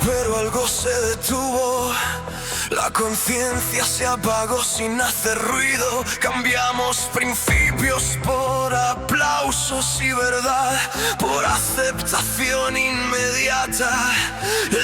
pero algo se detuvo. La conciencia se apagó sin hacer ruido. Cambiamos principios por aplausos y verdad, por aceptación inmediata.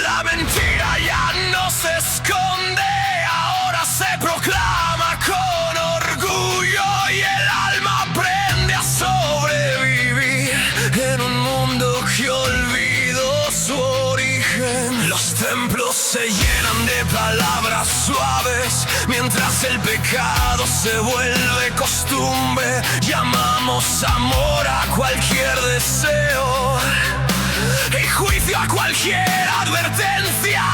La mentira ya no se esconde, ahora se proclama con orgullo, y el alma aprende a sobrevivir en un mundo que olvidó su origen. Los templos se llenan de palabras suaves, mientras el pecado se vuelve costumbre. Llamamos amor a cualquier deseo y juicio a cualquier advertencia,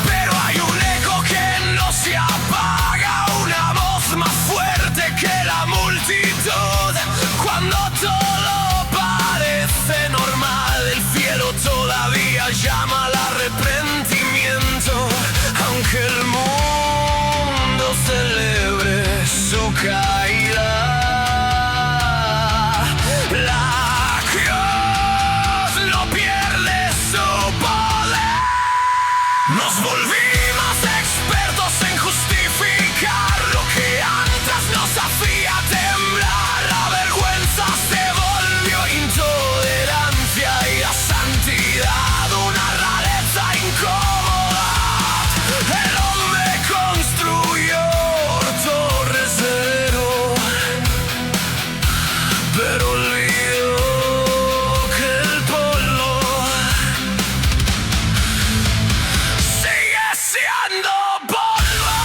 pero hay un eco que no se apaga, una voz más fuerte que la multitud. Cuando todo parece normal, el cielo todavía llama al arrepentimiento, aunque el mundo celebre su caída. La cruz no pierde su poder. Nos volvimos expertos en justificar lo que antes nos hacía temblar. La vergüenza se volvió intolerancia y la santidad una rareza incómoda. El hombre construyó torres de oro, pero olvidó que el polvo sigue siendo polvo.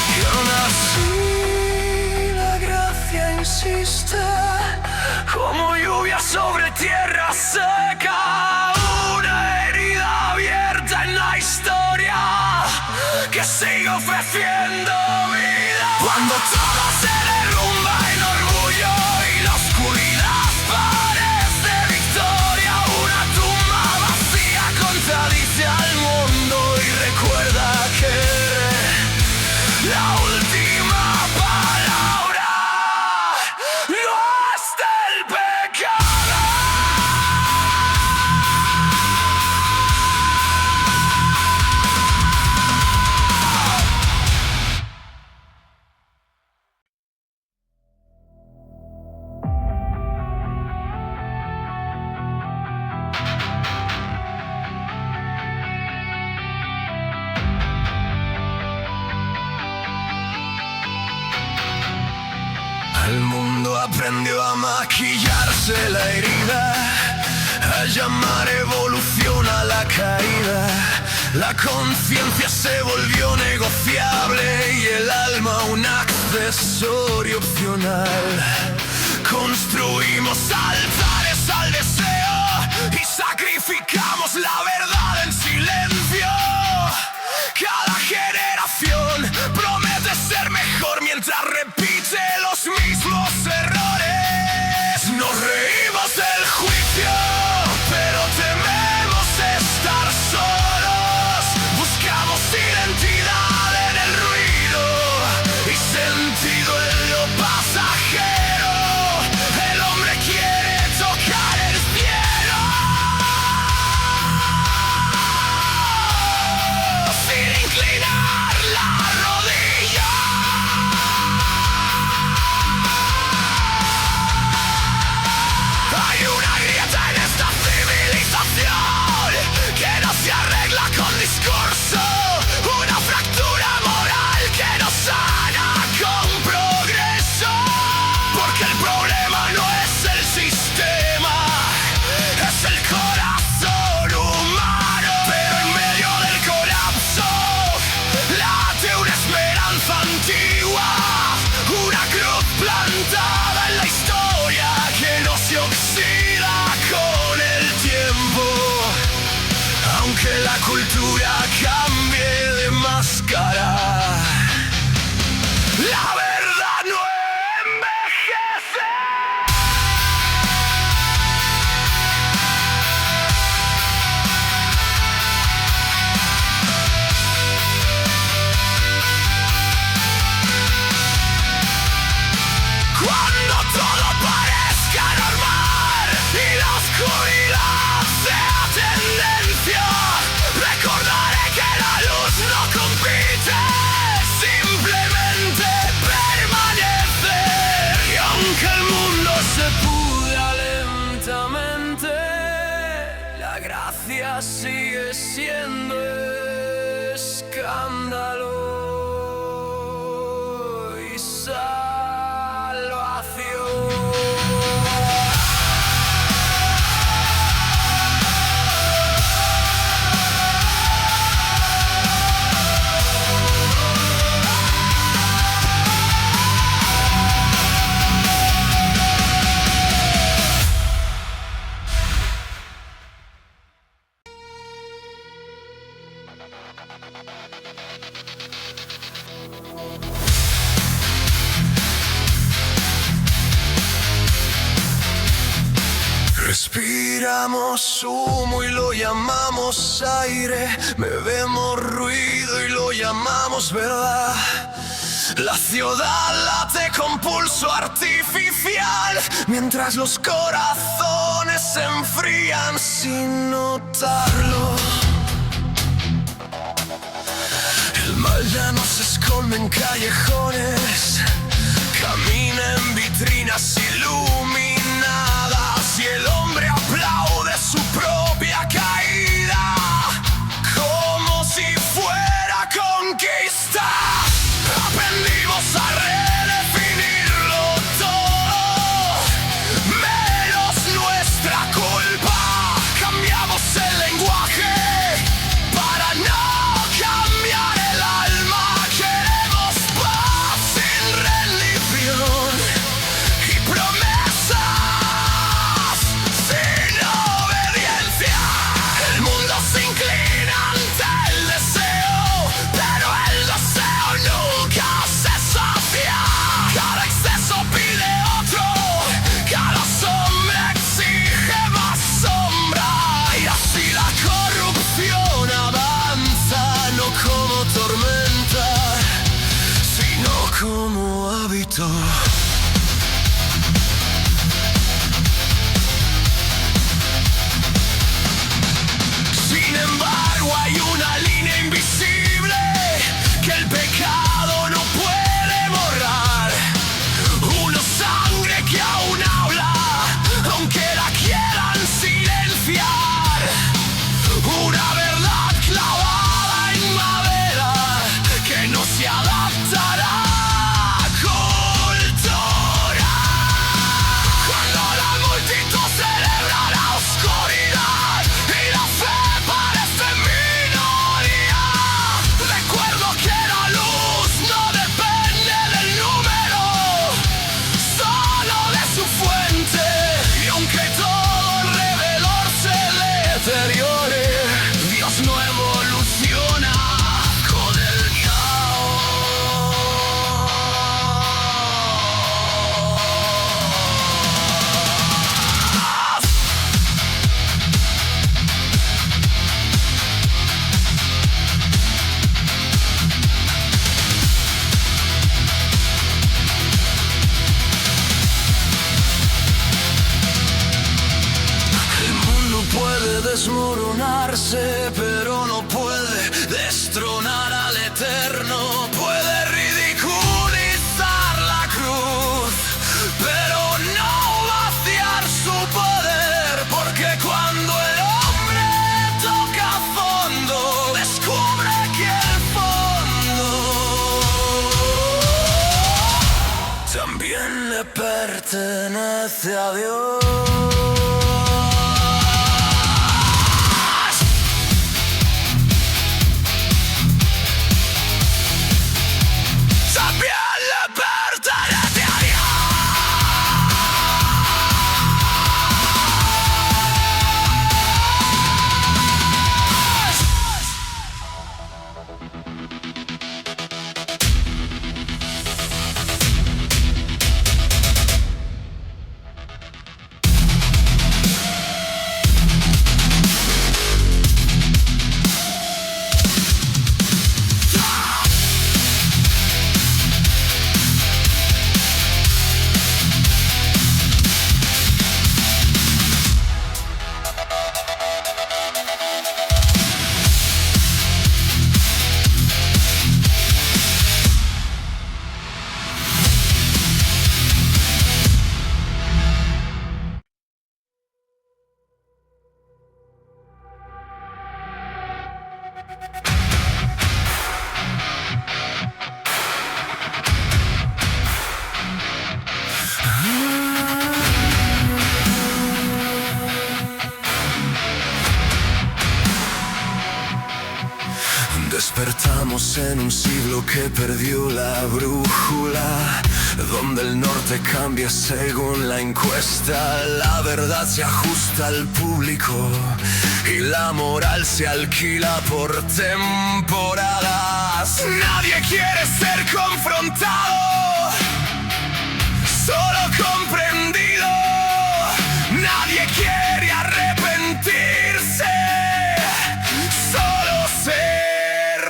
Y aún así la gracia insiste, como lluvia sobre tierra seca, una herida abierta en la historia que sigue ofreciendo vida. Cuando todo se derrumba en orgullo y la oscuridad parece victoria, una tumba vacía contradice al mundo y recuerda que la última palabra no es del pecado. El mundo aprendió a maquillarse la herida, a llamar evolución a la caída. La conciencia se volvió negociable y el alma un accesorio opcional. Construimos altares al deseo y sacrificamos la verdad en silencio. Cada generación promete ser mejor mientras repite los mismos errores. Nos reímos del juicio, pero tememos estar solos. Buscamos identidad en el ruido y sentido en lo pasajero. repudia lentamente, la gracia sigue siendo escándalo y salvación. Respiramos humo y lo llamamos aire, bebemos ruido y lo llamamos verdad. La ciudad late con pulso artificial, mientras los corazones se enfrían sin notarlo. El mal ya no se esconde en callejones, camina en vitrinas iluminadas y el hombre aplaude su propia caída como si fuera conquista. Aprendimos a redefinirlo todo, menos nuestra culpa. Cambiamos el lenguaje para no cambiar el alma. Queremos paz sin rendición y promesas sin obediencia. El mundo se inclina ante el deseo, pero el deseo nunca se sacia. Cada exceso pide otro, cada sombra exige más sombra. Y así la corrupción avanza, no como tormenta, sino como hábito. Sin embargo hay una línea invisible que el pecado no puede borrar. Una sangre que aún habla, aunque la quieran silenciar. Una verdad clavada en madera que no se adaptará a cultura. Cuando la multitud celebra la oscuridad y la fe parece minoría, recuerdo que la luz no depende del número, solo de su fuente. Y aunque todo alrededor se deteriore, Dios no evoluciona con el caos. El mundo puede desmoronarse, pero no puede destronar al Eterno. Puede ridiculizar la cruz, pero no vaciar su poder, porque cuando el hombre toca fondo, descubre que el fondo también le pertenece a Dios. También le pertenece a Dios. Despertamos en un siglo que perdió la brújula, donde el norte cambia según la encuesta. La verdad se ajusta al público y la moral se alquila por temporadas. Nadie quiere ser confrontado, solo comprendido. Nadie quiere arrepentirse, solo ser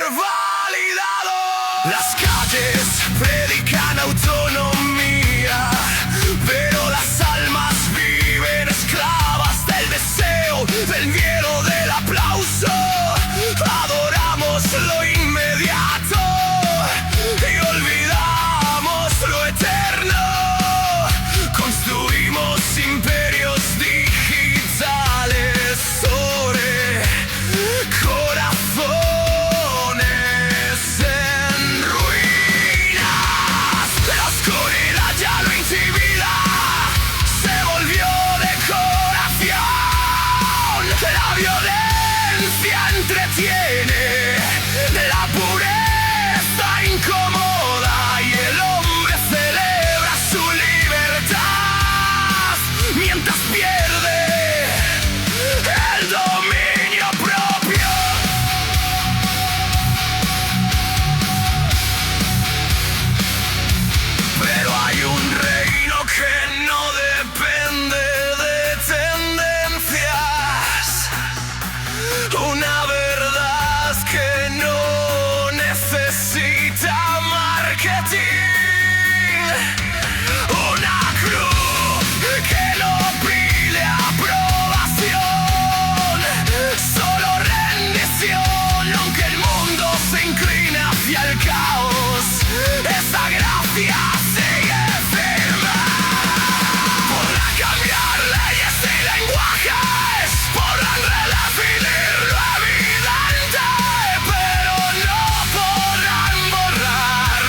validado. Las calles predican autonomía, pero las almas viven esclavas del deseo, del miedo, del aplauso. Adoramos lo inmediato y olvidamos lo eterno. Construimos imperios digitales sobre corazones en ruinas. La oscuridad ya lo intimida, se volvió decoración. La violencia entretiene, la pureza incomoda y el hombre celebra su libertad mientras pierde el dominio propio. Pero hay un reino que no depende de tendencias, una verdad que no necesita marketing, una cruz que no pide aprobación, solo rendición, aunque el mundo se incline hacia el caos. Esa gracia sigue firme. Podrán cambiar leyes y lenguajes, podrán redefinir lo evidente, pero no podrán borrar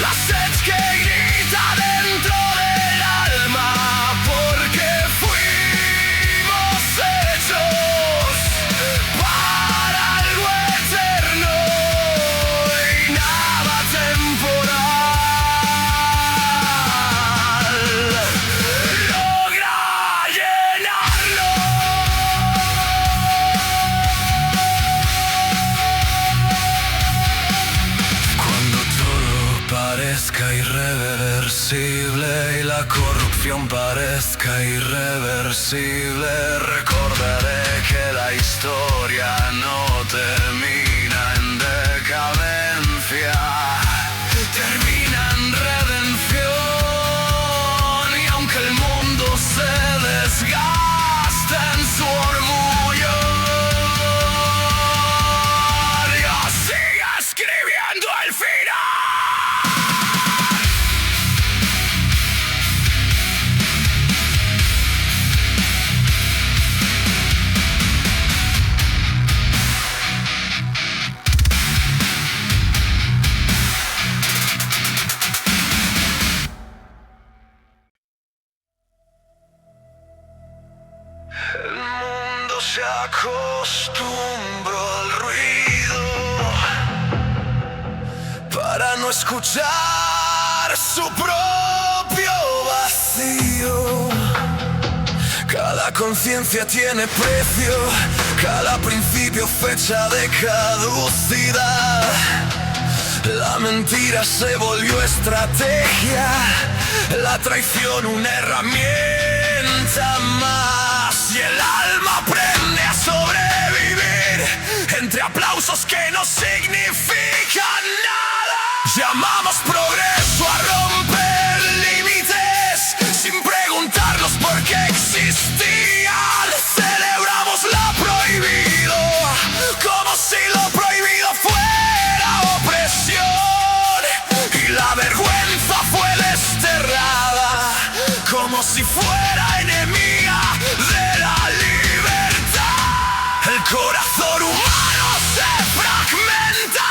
la sed que grita dentro del alma, porque fuimos hechos para algo eterno y nada temporal logra llenarlo. Cuando todo parezca irreversible y la corrupción parezca irreversible, recordaré que la historia no termina en decadencia, termina en redención. Y aunque el mundo se desgasta en su orgullo, Dios sigue escribiendo el final. El mundo se acostumbró al ruido para no escuchar su propio vacío. Cada conciencia tiene precio, cada principio fecha de caducidad. La mentira se volvió estrategia, la traición una herramienta más, y el alma aprende a sobrevivir entre aplausos que no significan nada. Llamamos progreso a romper límites sin preguntarnos por qué existían. Celebramos lo prohibido como si lo prohibido fuera opresión, y la vergüenza fue desterrada como si fuera enemiga de la libertad. El corazón humano se fragmenta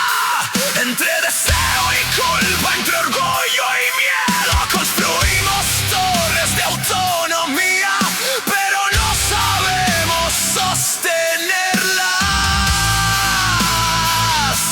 entre deseo y culpa, entre orgullo y miedo. Construimos torres de autonomía, pero no sabemos sostenerlas.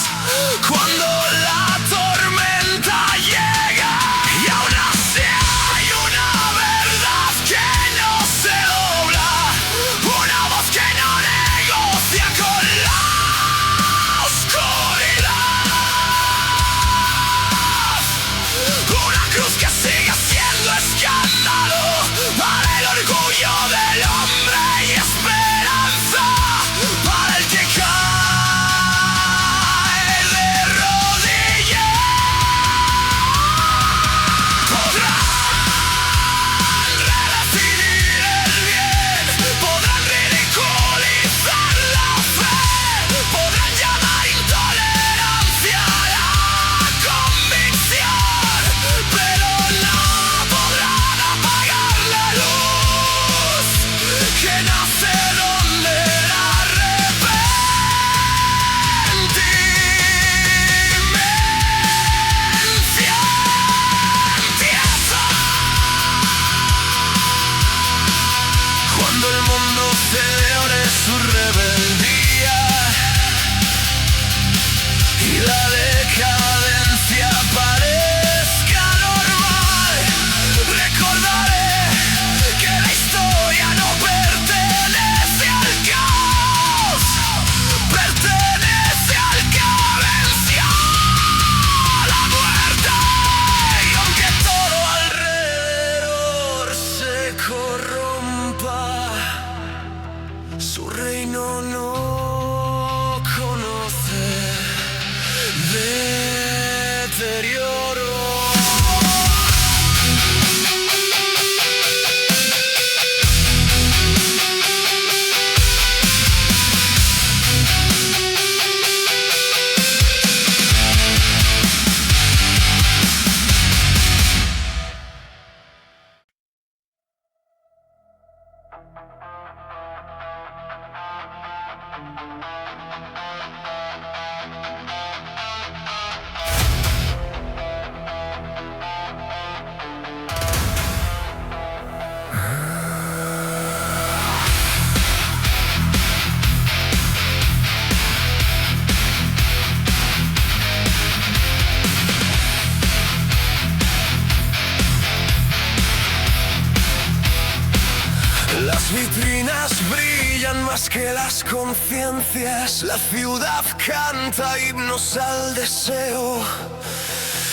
Las vitrinas brillan más que las conciencias. La ciudad canta himnos al deseo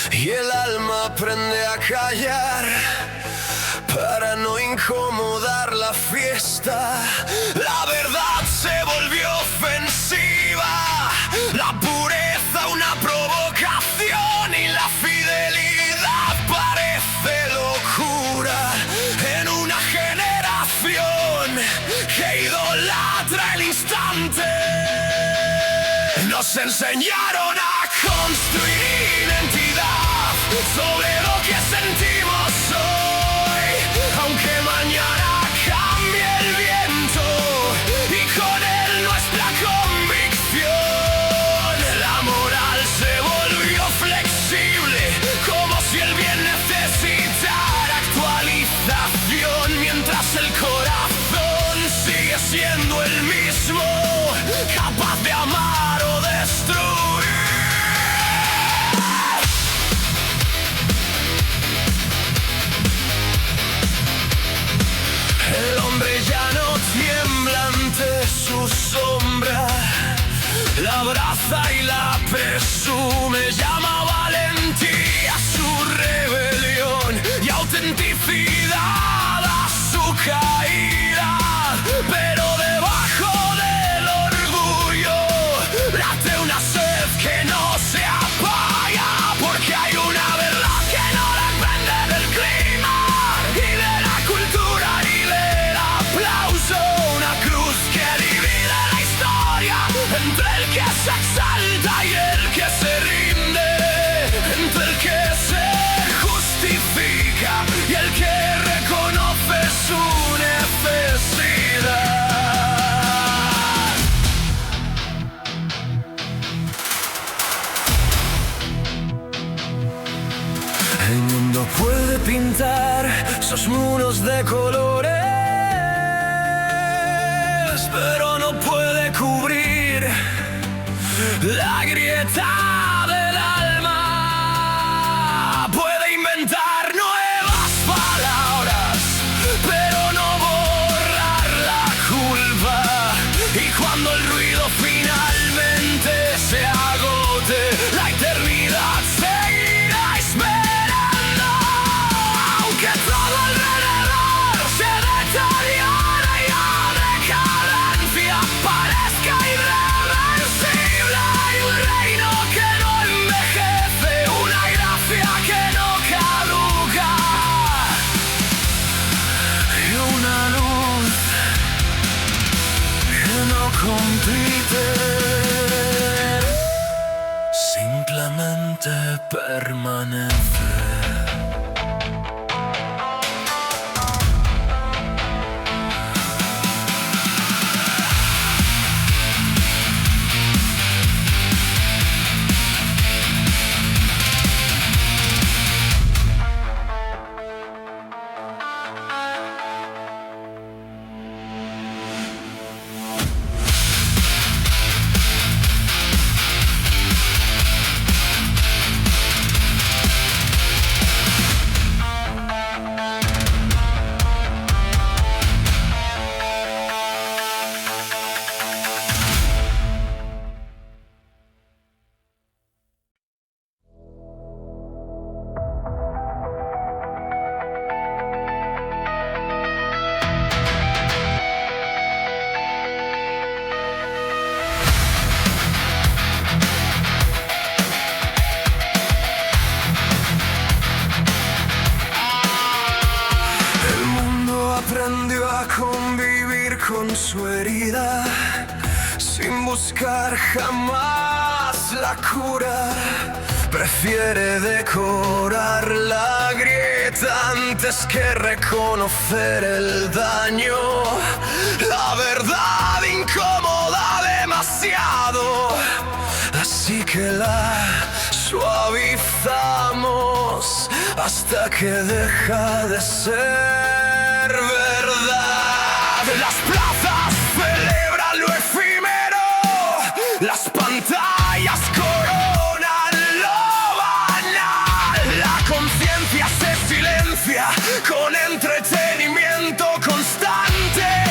y el alma aprende a callar para no incomodar la fiesta. La verdad se volvió ofensiva, la pureza una provocación y la fidelidad parece locura en una generación que idolatra el instante. Nos enseñaron a construir identidad sobre lo que sentimos hoy, aunque mañana cambie el viento y con él nuestra convicción. La moral se volvió flexible, como si el bien necesitara actualización, mientras el corazón sigue siendo el mismo, capaz de amar o destruir. El hombre ya no tiembla ante su sombra, la abraza y la presume, llama valentía a su rebelión y autenticidad a su caída. Pero debajo del orgullo late una sed que no se apaga, porque hay una verdad que no depende del clima y de la cultura y del aplauso. Una cruz que divide la historia entre el que se exalta y el que se rinde, entre el que se justifica y el que reconoce su necesidad. El mundo puede pintar sus muros de colores, pero no puede cubrir la grieta del alma. Puede inventar nuevas palabras, pero no borrar la culpa. Y cuando el ruido finalmente se agote, la eternidad seguirá esperando, aunque todo alrededor se deteriore y la decadencia parezca irreversible. Hay un reino que no envejece, una gracia que no caduca y una luz que no compite, simplemente permanece. Aprendió a convivir con su herida sin buscar jamás la cura. Prefiere decorar la grieta antes que reconocer el daño. La verdad incomoda demasiado, así que la suavizamos hasta que deja de ser verdad. Las plazas celebran lo efímero, las pantallas coronan lo banal. La conciencia se silencia con entretenimiento constante.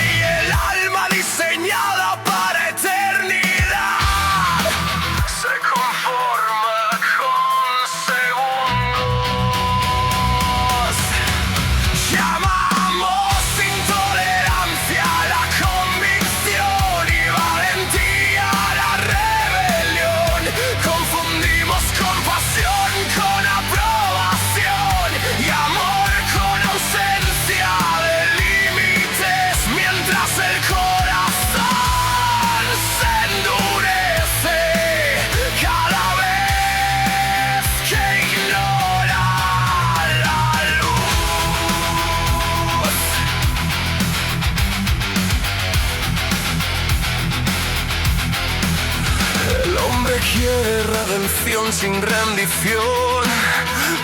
redención sin rendición,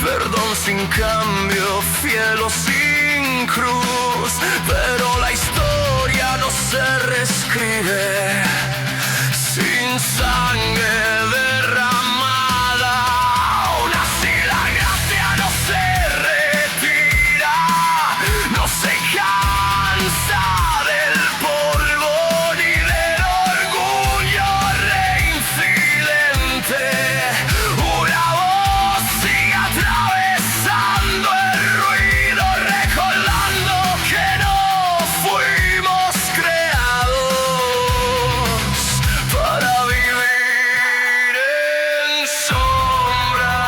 perdón sin cambio, cielo sin cruz. Pero la historia no se reescribe sin sangre derramada. Aún así la gracia no se retira, no se cansa del polvo ni del orgullo reincidente. Una voz sigue atravesando el ruido, recordando que no fuimos creados para vivir en sombras.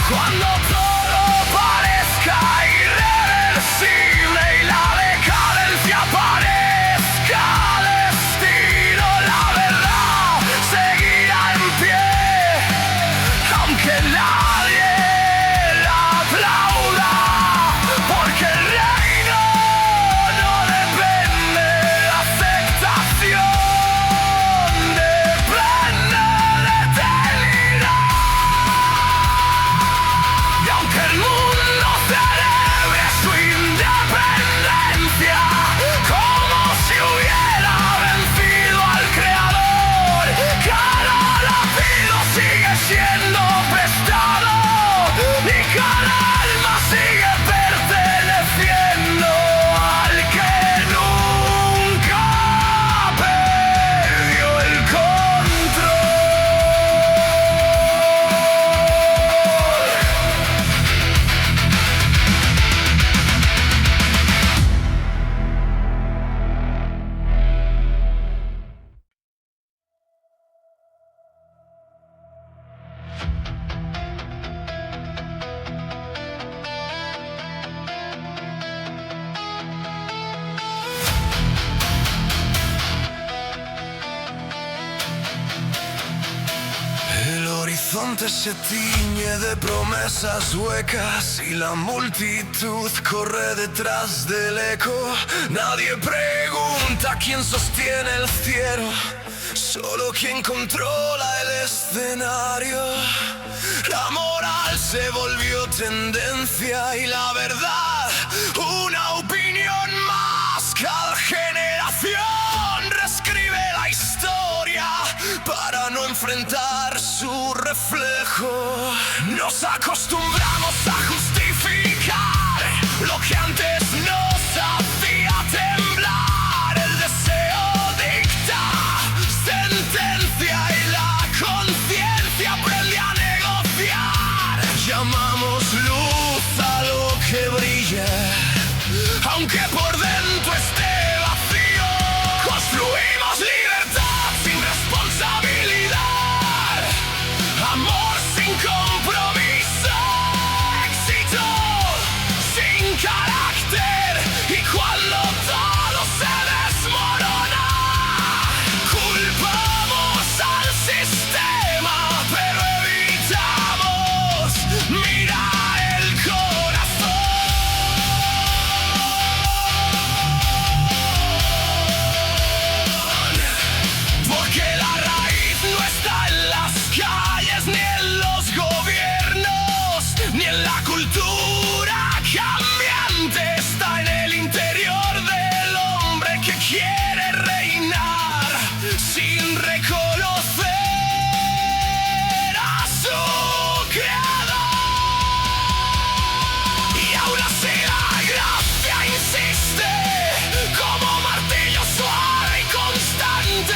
Cuando todo parezca irreversible y la decadencia parezca destino, la verdad seguirá en pie, aunque nadie la aplauda, porque el reino no depende de la aceptación, depende de eternidad. Y aunque el mundo celebre su independencia como si hubiera vencido al creador, cada latido sigue siendo prestado y cada alma sigue perteneciendo al que nunca perdió el control. El horizonte se tiñe de promesas huecas y la multitud corre detrás del eco. Nadie pregunta quién sostiene el cielo, solo quien controla el escenario. La moral se volvió tendencia y la verdad una opinión más. Cada generación reescribe la historia para no enfrentar su reflejo. Nos acostumbramos a justificar lo que antes nos hacía temblar. El deseo dicta sentencia y la conciencia aprende a negociar. Llamamos luz a lo que brilla, aunque por dentro esté vacío. Construimos libertad sin responsabilidad, amor sin compromiso, éxito sin carácter. Y cuando todo se desmorona, culpamos al sistema, pero evitamos mirar el corazón. Porque la raíz no está en las calles, ni en los gobiernos, ni en la cultura cambiante. Está en el interior del hombre que quiere reinar sin reconocer a su creador. Y aún así la gracia insiste como martillo suave y constante.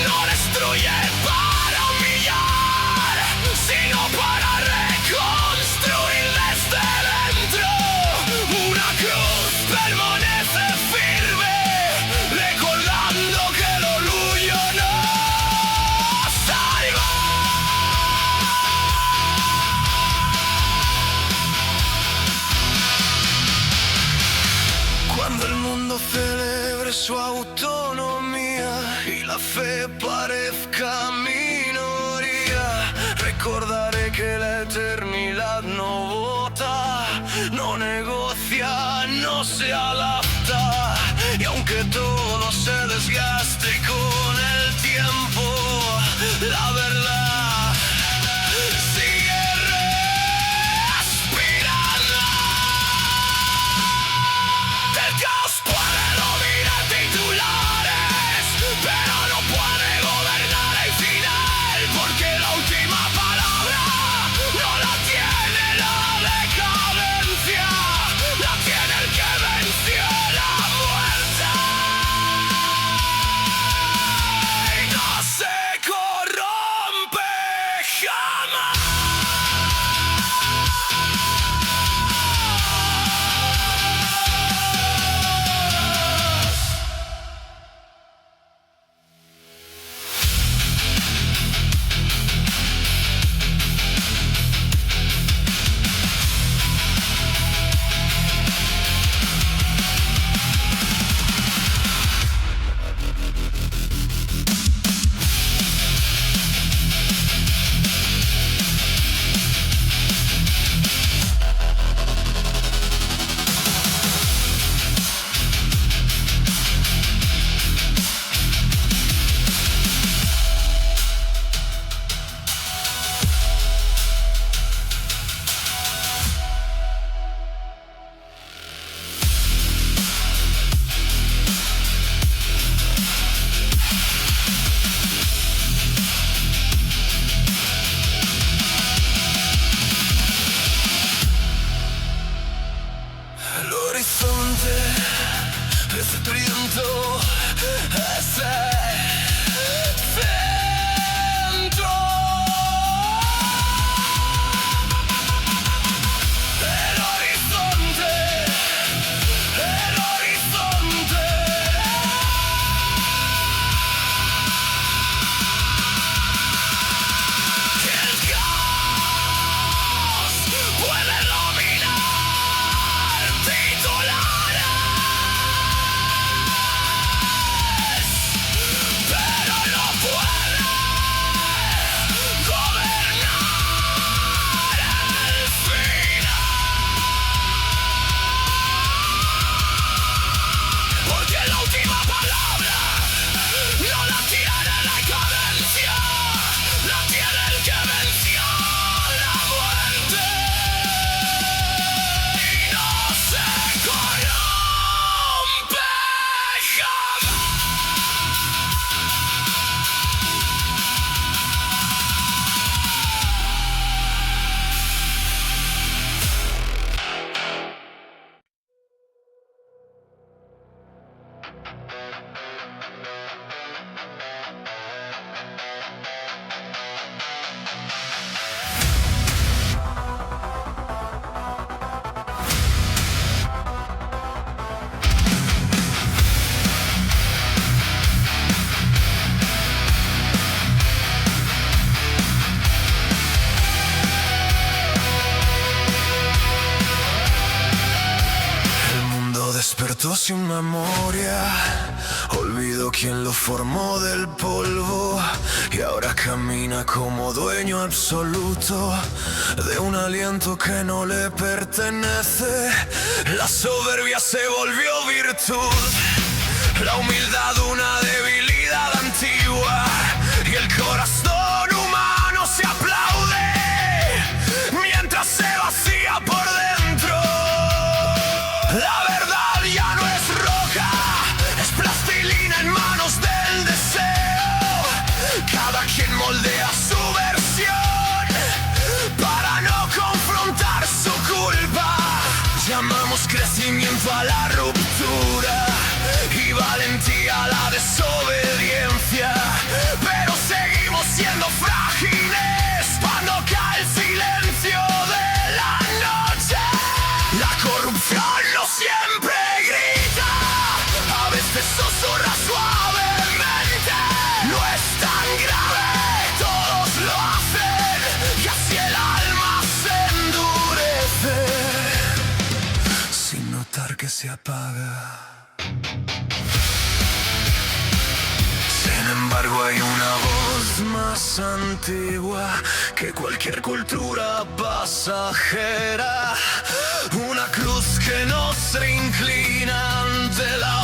No destruye para humillar, sino para reconstruir desde dentro. Una cruz permanece firme, recordando que el orgullo no salva. Cuando el mundo celebre su autonomía y la fe parezca minoría, recordaré que la eternidad no se adapta, y aunque todo se desgaste con el tiempo, la verdad sigue respirando. El caos puede dominar titulares, pero no puede gobernar el final, porque la última palabra no la tiene la decadencia, la tiene el que venció la muerte y no se corrompe jamás. El horizonte es hambriento, ese centro. El horizonte, el horizonte. El caos puede dominar titulares, pero no puede gobernar el final, porque la última palabra no la tiene la decadencia, la tiene el que venció la muerte y no se corrompe jamás. El mundo despertó sin memoria, olvidó quién lo formó del polvo y ahora camina como dueño absoluto de un aliento que no le pertenece. La soberbia se volvió virtud, la humildad una debilidad antigua y el corazón humano se aplaude mientras se vacía por dentro. La verdad ya no es roja, es plastilina en manos del deseo. Cada quien moldea su versión para no confrontar su culpa. Llamamos crecimiento a la ruptura y valentía a la desobediencia, pero seguimos siendo frágiles cuando cae el silencio de la noche. La corrupción no siempre grita, a veces susurra suavemente. No es tan grave, todos lo hacen y así el alma se endurece sin notar que se apaga. Sin embargo hay una voz más más antigua que cualquier cultura pasajera. Una cruz que no se inclina ante la